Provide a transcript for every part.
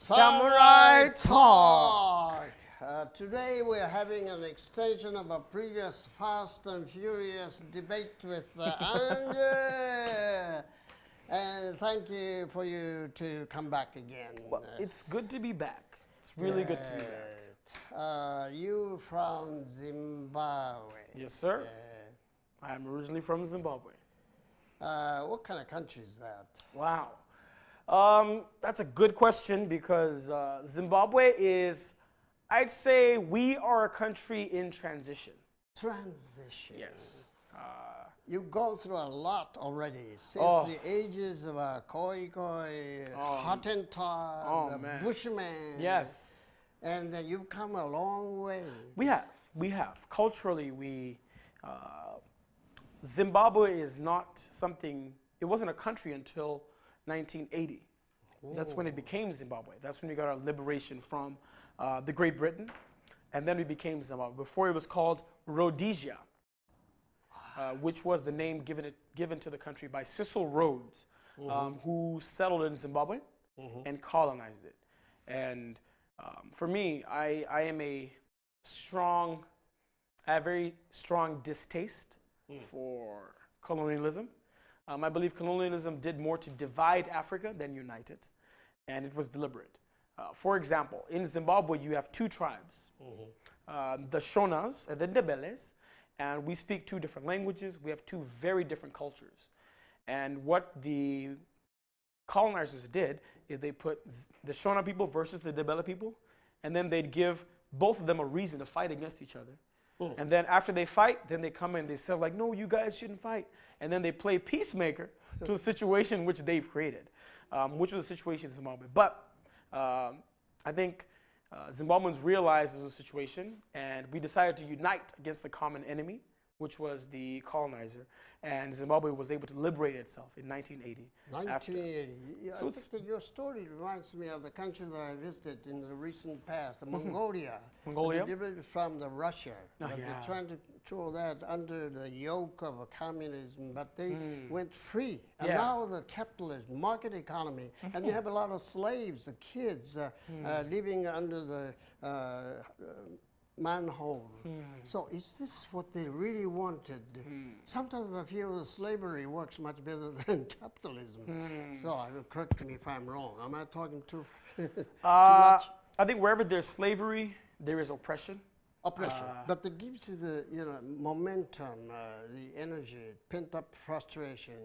Samurai Talk. Today we're having an extension of a previous fast and furious debate with Andrew. And thank you for you to come back again. Well, it's good to be back. It's really good to be back. You from Zimbabwe? Yes, sir. I'm originally from Zimbabwe. What kind of country is that? Wow. That's a good question because Zimbabwe is, I'd say we are a country in transition. Transition. Yes. You've gone through a lot already since the ages of Koi Koi, Hottentot, Bushman. Yes. And then you've come a long way. We have. Culturally, Zimbabwe is not something, it wasn't a country until 1980. Ooh. That's when it became Zimbabwe. That's when we got our liberation from the Great Britain. And then we became Zimbabwe. Before it was called Rhodesia, which was the name given to the country by Cecil Rhodes, who settled in Zimbabwe and colonized it. And for me, I have very strong distaste for colonialism. I believe colonialism did more to divide Africa than unite it, and it was deliberate. For example, in Zimbabwe, you have two tribes, the Shonas and the Ndebeles, and we speak two different languages. We have two very different cultures. And what the colonizers did is they put the Shona people versus the Ndebele people, and then they'd give both of them a reason to fight against each other. And then after they fight, then they come in and they say like, no, you guys shouldn't fight. And then they play peacemaker to a situation which they've created, which was a situation in Zimbabwe. But I think Zimbabweans realized this was a situation, and we decided to unite against the common enemy, which was the colonizer. And Zimbabwe was able to liberate itself in 1980. 1980. I think that your story reminds me of the country that I visited in the recent past, Mongolia. Mongolia? They liberated from Russia. But they're trying to throw that under the yoke of communism, but they went free. And now the capitalist market economy, and you have a lot of slaves, the kids living under the manhole. So is this what they really wanted? Sometimes I feel that slavery works much better than capitalism. So correct me if I'm wrong. Am I talking too much? I think wherever there's slavery, there is oppression. Oppression. But it gives you the momentum, the energy, pent-up frustration.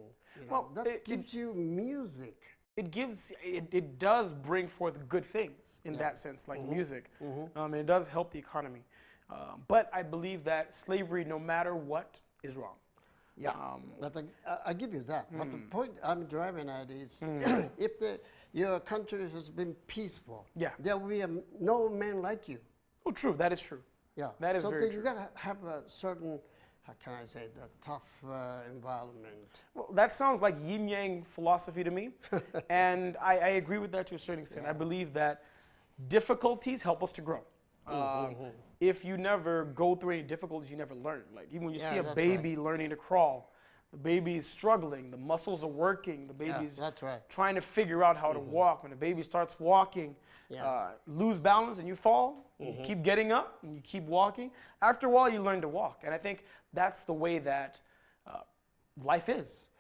That gives you music. It does bring forth good things in that sense, like music. And it does help the economy. But I believe that slavery, no matter what, is wrong. Yeah, but I give you that. But the point I'm driving at is if your country has been peaceful, there will be no man like you. Oh, true. That is true. Yeah. That is very true. So you got to have a certain, how can I say, the tough environment. Well, that sounds like yin-yang philosophy to me. And I agree with that to a certain extent. I believe that difficulties help us to grow. If you never go through any difficulties, you never learn. Like even when you see a baby learning to crawl, the baby is struggling, the muscles are working, the baby is trying to figure out how to walk. When the baby starts walking, lose balance and you fall, you keep getting up and you keep walking. After a while, you learn to walk. And I think that's the way that life is.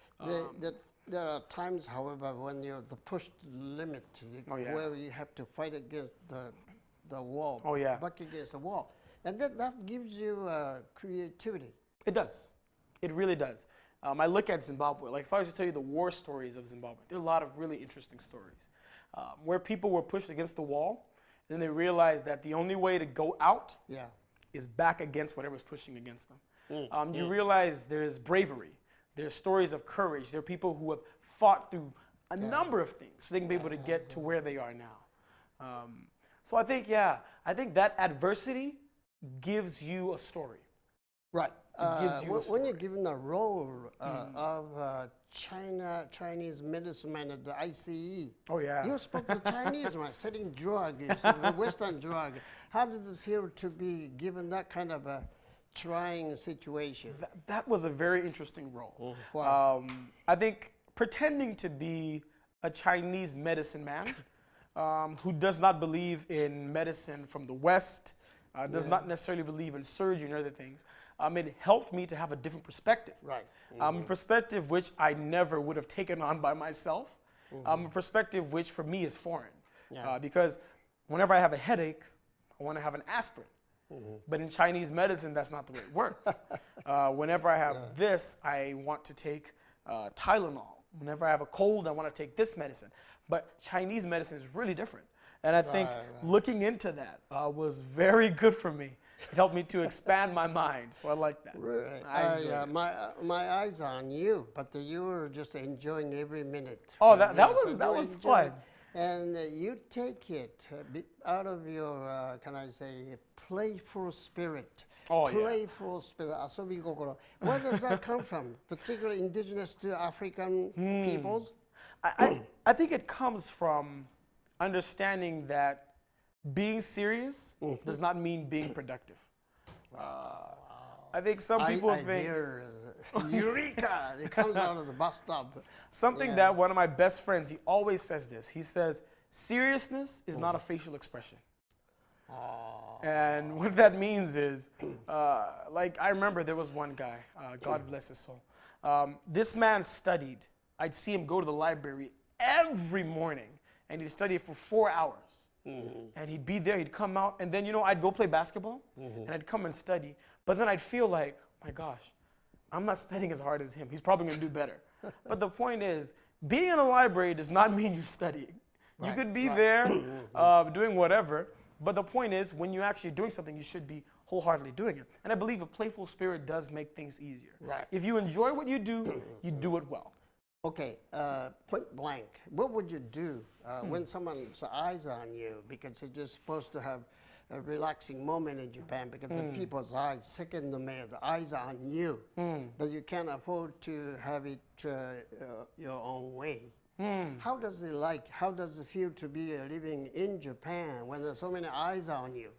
There are times, however, when you're the pushed limit, where you have to fight against the wall, buck against the wall. And that gives you creativity. It does. It really does. I look at Zimbabwe, like if I was to tell you the war stories of Zimbabwe, there are a lot of really interesting stories where people were pushed against the wall, and then they realized that the only way to go out is back against whatever's pushing against them. You realize there's bravery, there's stories of courage, there are people who have fought through a number of things so they can be able to get to where they are now. So I think that adversity gives you a story. Right. When you're given a role of Chinese medicine at the ICEE, you spoke to Chinese man selling drugs, the Western drug. How does it feel to be given that kind of a trying situation? That was a very interesting role. Wow. I think pretending to be a Chinese medicine man who does not believe in medicine from the West, does not necessarily believe in surgery and other things, it helped me to have a different perspective. Right. A perspective which I never would have taken on by myself, a perspective which for me is foreign. Because whenever I have a headache, I want to have an aspirin. But in Chinese medicine, that's not the way it works. Whenever I have this, I want to take Tylenol. Whenever I have a cold, I want to take this medicine. But Chinese medicine is really different. And I think looking into that was very good for me. It helped me to expand my mind, so I like that. Right. My eyes are on you, but you were just enjoying every minute. Oh, that was fun. And you take it out of your, can I say, playful spirit. Oh, playful spirit, asobi kokoro. Where does that come from? Particularly indigenous to African peoples? I think it comes from understanding that being serious does not mean being productive. I think some people think... Eureka! It comes out of the bus stop. Something that one of my best friends, he always says this. He says, seriousness is not a facial expression. And what that means is, like I remember there was one guy, God bless his soul. This man studied. I'd see him go to the library every morning, and he'd study for 4 hours. And he'd be there, he'd come out, and then, you know, I'd go play basketball, and I'd come and study. But then I'd feel like, my gosh, I'm not studying as hard as him. He's probably going to do better. But the point is, being in a library does not mean you're studying. You could be there doing whatever, but the point is, when you're actually doing something, you should be wholeheartedly doing it. And I believe a playful spirit does make things easier. If you enjoy what you do it well. Okay, point blank, what would you do when someone's eyes are on you? Because you're just supposed to have a relaxing moment in Japan because the people's eyes, second the eyes are on you. But you can't afford to have it your own way. How does it feel to be living in Japan when there's so many eyes on you?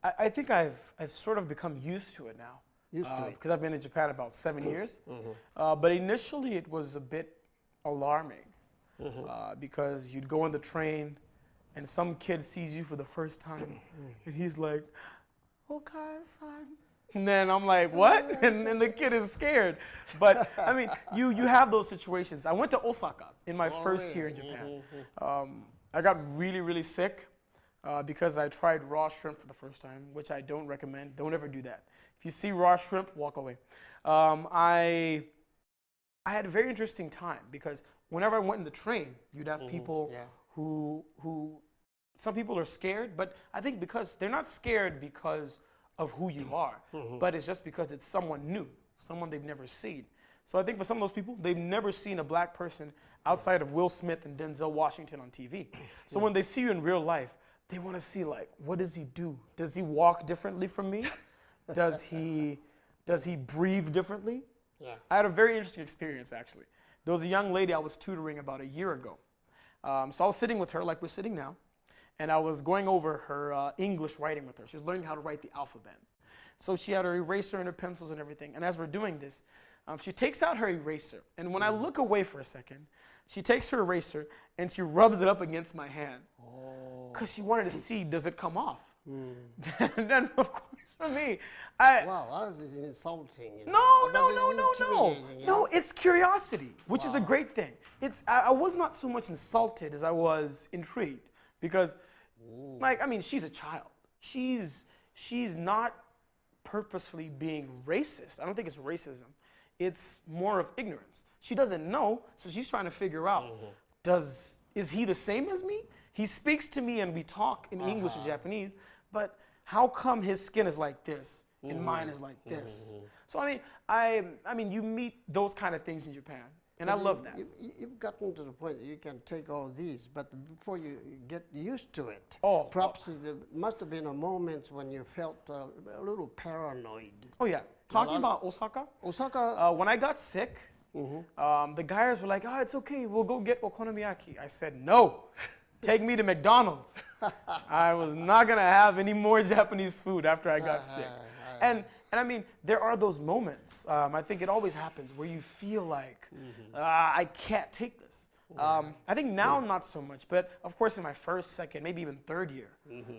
I think I've sort of become used to it now. Because I've been in Japan about 7 years. But initially it was a bit alarming because you'd go on the train and some kid sees you for the first time and he's like, "Okai-san." And then I'm like, what? And the kid is scared. But I mean, you have those situations. I went to Osaka in my first year in Japan. I got really, really sick because I tried raw shrimp for the first time, which I don't recommend. Don't ever do that. If you see raw shrimp, walk away. I had a very interesting time because whenever I went in the train, you'd have people who some people are scared, but I think because they're not scared because of who you are, but it's just because it's someone new, someone they've never seen. So I think for some of those people, they've never seen a black person outside of Will Smith and Denzel Washington on TV. So when they see you in real life, they want to see, like, what does he do? Does he walk differently from me? Does he breathe differently? I had a very interesting experience, actually. There was a young lady I was tutoring about a year ago. So I was sitting with her like we're sitting now, and I was going over her English writing with her. She was learning how to write the alphabet. So she had her eraser and her pencils and everything. And as we're doing this, she takes out her eraser. And when I look away for a second, she takes her eraser and she rubs it up against my hand. Because she wanted to see, does it come off? And then, of course, for me, wow, that was insulting. No, it's curiosity, which is a great thing. I was not so much insulted as I was intrigued because, like, I mean, she's a child. She's not purposefully being racist. I don't think it's racism. It's more of ignorance. She doesn't know, so she's trying to figure out, is he the same as me? He speaks to me and we talk in English or Japanese, but how come his skin is like this and mine is like this? So I mean, you meet those kind of things in Japan, and I love that. You've gotten to the point that you can take all these, but before you get used to it, perhaps there must have been a moment when you felt a little paranoid. Oh yeah, talking about Osaka. When I got sick, the guys were like, "Oh, it's okay, we'll go get okonomiyaki." I said, "No, take me to McDonald's." I was not gonna have any more Japanese food after I got sick. And I mean, there are those moments, I think it always happens, where you feel like, I can't take this. I think now not so much, but of course in my first, second, maybe even third year,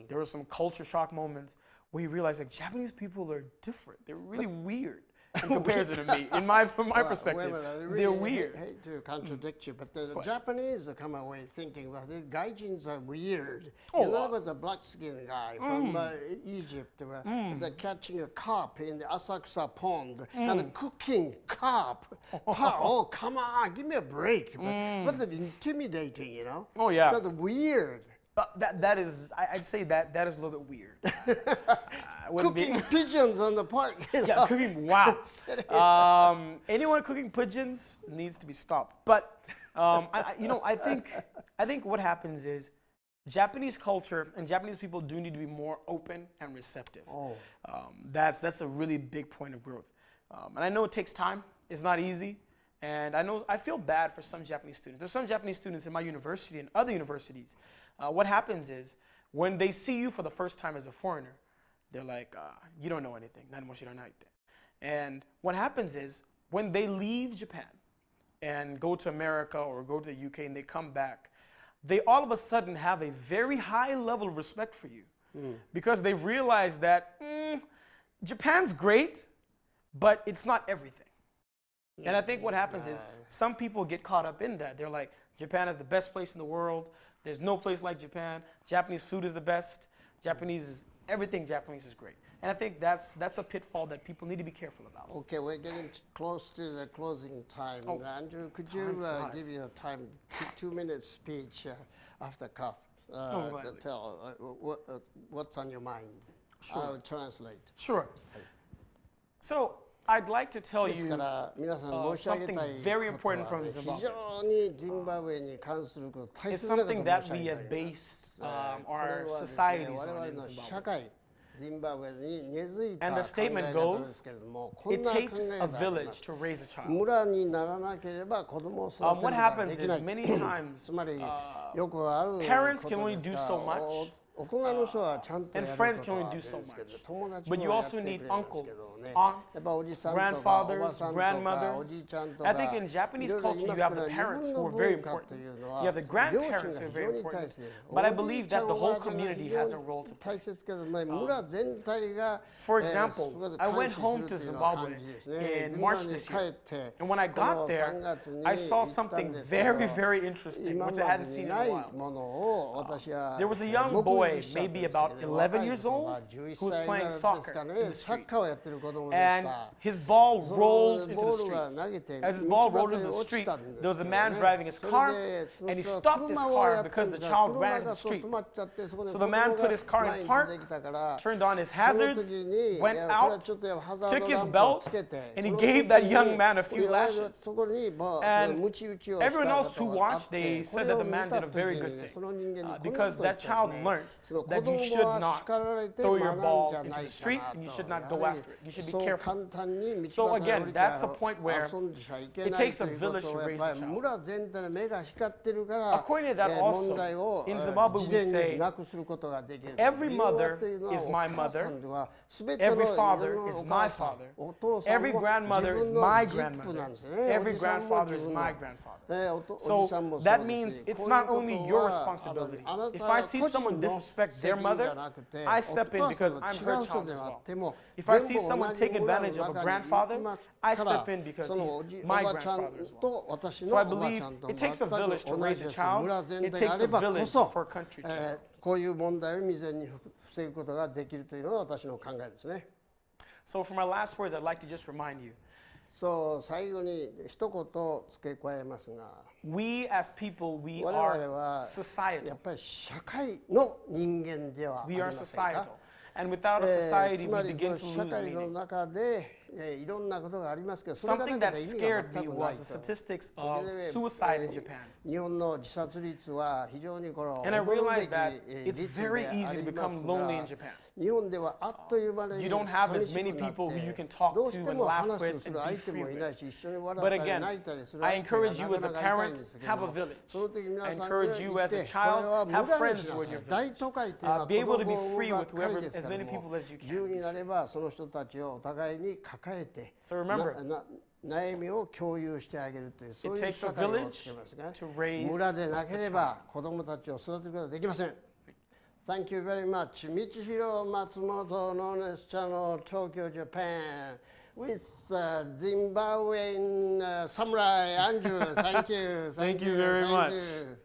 there were some culture shock moments where you realize like Japanese people are different. They're really weird in comparison to me. From my perspective, they're weird. I hate to contradict you, but the Japanese come away thinking, well, the gaijins are weird. In other words, a black-skinned guy from Egypt, they're catching a carp in the Asakusa pond and cooking carp. Oh, come on, give me a break. But that's intimidating, you know? Oh, yeah. So the weird. That is, I'd say that is a little bit weird. Cooking pigeons on the park. You know? Yeah, cooking, wow. Anyone cooking pigeons needs to be stopped. But, I think what happens is Japanese culture and Japanese people do need to be more open and receptive. That's a really big point of growth. And I know it takes time. It's not easy. And I feel bad for some Japanese students. There's some Japanese students in my university and other universities. What happens is when they see you for the first time as a foreigner, they're like, you don't know anything. And what happens is when they leave Japan and go to America or go to the UK and they come back, they all of a sudden have a very high level of respect for you because they've realized that Japan's great, but it's not everything. And I think what happens is some people get caught up in that. They're like, Japan is the best place in the world. There's no place like Japan. Japanese food is the best. Everything Japanese is great. And I think that's a pitfall that people need to be careful about. Okay, we're getting close to the closing time. Andrew, could you give your 2-minute speech off the cuff? Tell what's on your mind. Sure. I'll translate. Sure. So I'd like to tell you something very important from Zimbabwe. It's something that we have based our societies on in Zimbabwe. And the statement goes, it takes a village to raise a child. What happens is many times parents can only do so much. And friends can only do so much. But you also need uncles, aunts, grandfathers, grandmothers. I think in Japanese culture you have the parents who are very important. You have the grandparents who are very important. But I believe that the whole community has a role to play. For example, I went home to Zimbabwe in March this year. And when I got there, I saw something very, very interesting, which I hadn't seen in a while. There was a young boy, maybe about 11 years old, who was playing soccer in the street. And his ball rolled into the street. As his ball rolled into the street, there was a man driving his car, and he stopped his car because the child ran into the street. So the man put his car in park, turned on his hazards, went out, took his belt, and he gave that young man a few lashes. And everyone else who watched, they said that the man did a very good thing because that child learned that you should not throw your ball into the street and you should not go after it. You should be careful. So again, that's a point where it takes a village to raise a child. According to that also, in Zimbabwe we say, every mother is my mother, every father is my father, every grandmother is my grandmother, every grandfather is my grandfather. So that means it's not only your responsibility. If I see someone disrespect their mother, I step in because I'm her child as well. If I see someone take advantage of a grandfather, I step in because he's my grandfather as well. So I believe it takes a village to raise a child. It takes a village for a country to grow. こういう問題を未然に防ぐことができるというのが私の考えですね。So for my last words, I'd like to just remind you. そう最後に一言付け加えますが、 We as people, we 我々 are は societal. やっぱり社会の人間ではあり We ま are せんか。 societal. And without a society, つ we まり begin そ to の lose 社会の meaning. 中でいろんなことがありますけど、それがな Something けれ that ば意味が scared 全 me くない was the と。 statistics of suicide in Japan. 日本の自殺率は非常にこの And I 驚くべ realized き that it's 率 very であ easy り to ます become lonely in が、 Japan. 日本ではあっという間に You don't have 寂 as しく many なっ people who you て can talk どうして to and も laugh 話 with をす and る be 相手 free もいない with. し、一緒に笑 But ったり again, 泣いたりする I 相手が encourage な you か as な a かいないん parent, ですけど have a も、 village. その時皆 I さん encourage you が as 言 a って、これ child, は have 無駄 friends にしな who are さ in い。 your 大 village. 都会っていうのは Be able 子 to be 供 free ば with っかり whoever, です as から many も、 people as you 自由 can. になればその人たちをお互いに抱えて、So remember, 悩みを共有してあげるというそう It いう takes 社 a 会を village つけますが、 to raise 村でなけ a れ child. ば子供たちを育てることはできません。Thank you very much. 道弘松本ノーネスチャンネル東京 Japan with Zimbabwean samurai Andrew. Thank you. Thank you very Thank much. you.